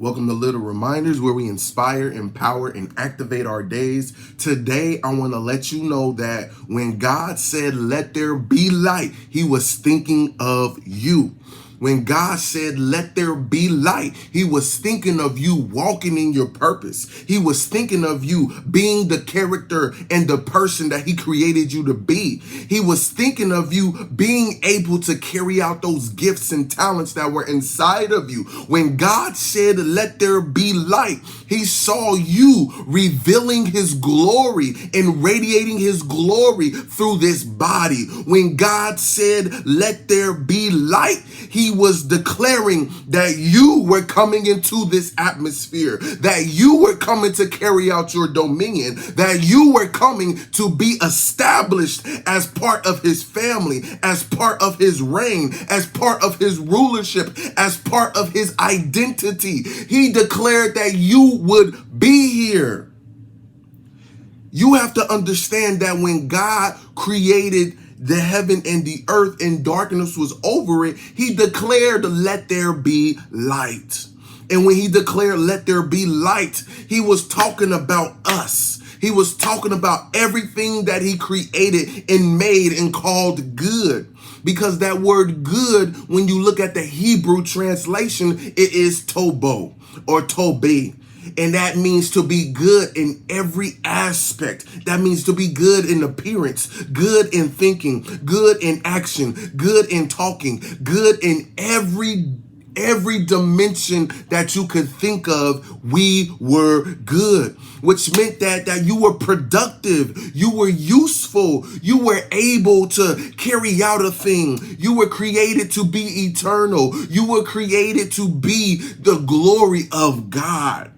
Welcome to Little Reminders, where we inspire, empower, and activate our days. Today, I want to let you know that when God said, "Let there be light," he was thinking of you. When God said, "Let there be light," he was thinking of you walking in your purpose. He was thinking of you being the character and the person that he created you to be. He was thinking of you being able to carry out those gifts and talents that were inside of you. When God said, "Let there be light," he saw you revealing his glory and radiating his glory through this body. When God said, "Let there be light," he was declaring that you were coming into this atmosphere, that you were coming to carry out your dominion, that you were coming to be established as part of his family, as part of his reign, as part of his rulership, as part of his identity. He declared that you would be here. You have to understand that when God created the heaven and the earth and darkness was over it, he declared, "Let there be light." And when he declared, "Let there be light," he was talking about us. He was talking about everything that he created and made and called good. Because that word good, when you look at the Hebrew translation, it is tobo or tobe. And that means to be good in every aspect. That means to be good in appearance, good in thinking, good in action, good in talking, good in every dimension that you could think of. We were good, which meant that you were productive, you were useful, you were able to carry out a thing. You were created to be eternal. You were created to be the glory of God.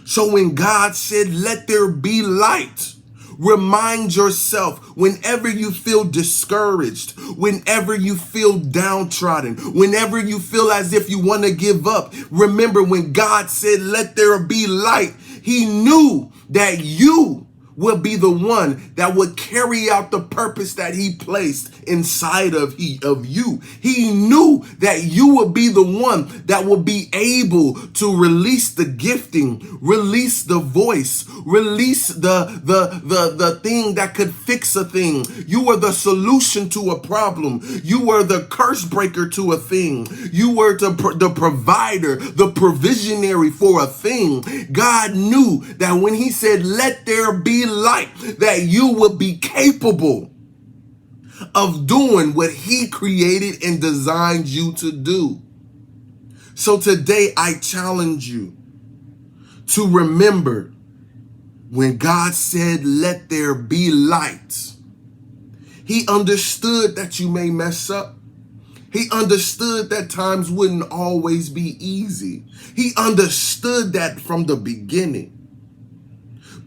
So when God said, "Let there be light," remind yourself whenever you feel discouraged, whenever you feel downtrodden, whenever you feel as if you want to give up, remember when God said, "Let there be light," he knew that you would be the one that would carry out the purpose that he placed inside of you. He knew that you would be the one that would be able to release the gifting, release the voice, release the thing that could fix a thing. You were the solution to a problem. You were the curse breaker to a thing. You were the provider, the provisionary for a thing. God knew that when he said, "Let there be light," that you would be capable of doing what he created and designed you to do. So today I challenge you to remember when God said, "Let there be light," he understood that you may mess up. He understood that times wouldn't always be easy. He understood that from the beginning.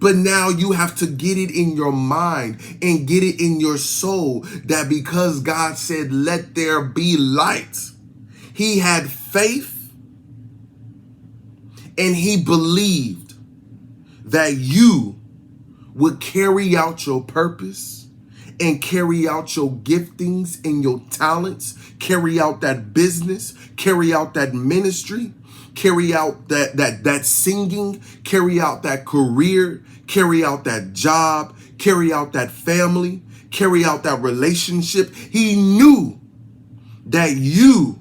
But now you have to get it in your mind and get it in your soul that because God said, "Let there be light," he had faith and he believed that you would carry out your purpose and carry out your giftings and your talents, carry out that business, carry out that ministry, carry out that singing, carry out that career, carry out that job, carry out that family, carry out that relationship. He knew that you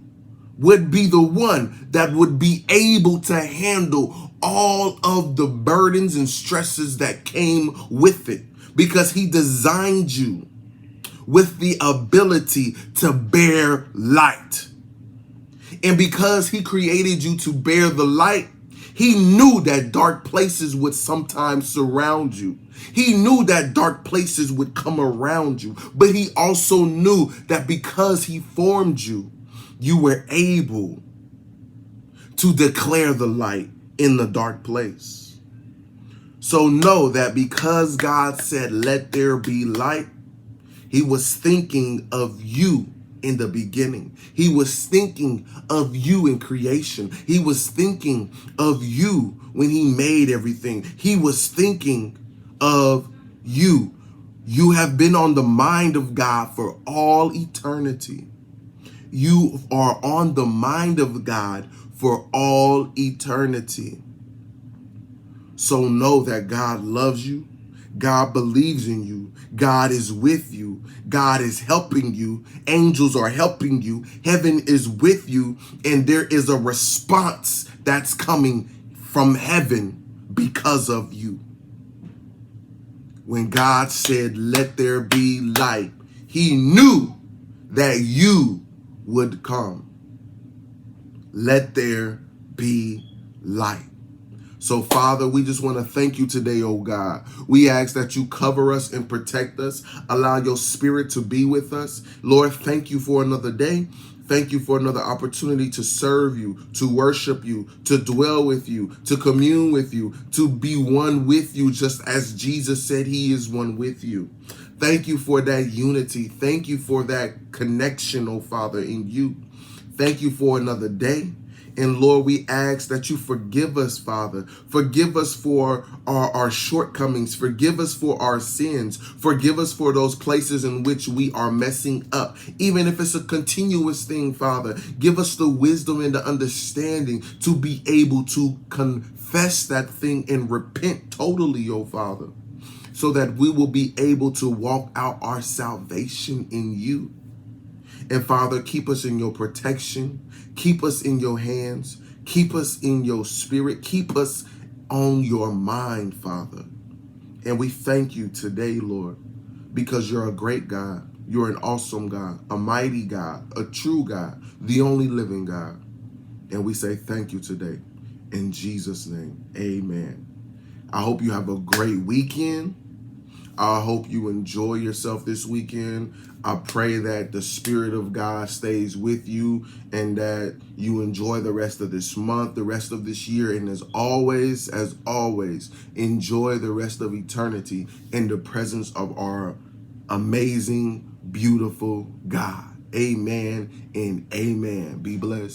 would be the one that would be able to handle all of the burdens and stresses that came with it, because he designed you with the ability to bear light. And because he created you to bear the light, he knew that dark places would sometimes surround you. He knew that dark places would come around you. But he also knew that because he formed you, you were able to declare the light in the dark place. So know that because God said, "Let there be light," he was thinking of you in the beginning. He was thinking of you in creation. He was thinking of you when he made everything. He was thinking of you. You have been on the mind of God for all eternity. You are on the mind of God for all eternity. So know that God loves you. God believes in you. God is with you. God is helping you. Angels are helping you. Heaven is with you. And there is a response that's coming from heaven because of you. When God said, let there be light, he knew that you would come. Let there be light. So, Father, we just want to thank you today, oh God. We ask that you cover us and protect us. Allow your spirit to be with us. Lord, thank you for another day. Thank you for another opportunity to serve you, to worship you, to dwell with you, to commune with you, to be one with you, just as Jesus said he is one with you. Thank you for that unity. Thank you for that connection, oh Father, in you. Thank you for another day. And Lord, we ask that you forgive us, Father. Forgive us for our shortcomings. Forgive us for our sins. Forgive us for those places in which we are messing up. Even if it's a continuous thing, Father, give us the wisdom and the understanding to be able to confess that thing and repent totally, oh Father, so that we will be able to walk out our salvation in you. And Father, keep us in your protection. Keep us in your hands. Keep us in your spirit. Keep us on your mind, Father. And we thank you today, Lord, because you're a great God. You're an awesome God, a mighty God, a true God, the only living God. And we say thank you today. In Jesus' name, amen. I hope you have a great weekend. I hope you enjoy yourself this weekend. I pray that the Spirit of God stays with you and that you enjoy the rest of this month, the rest of this year, and as always, enjoy the rest of eternity in the presence of our amazing, beautiful God. Amen and amen. Be blessed.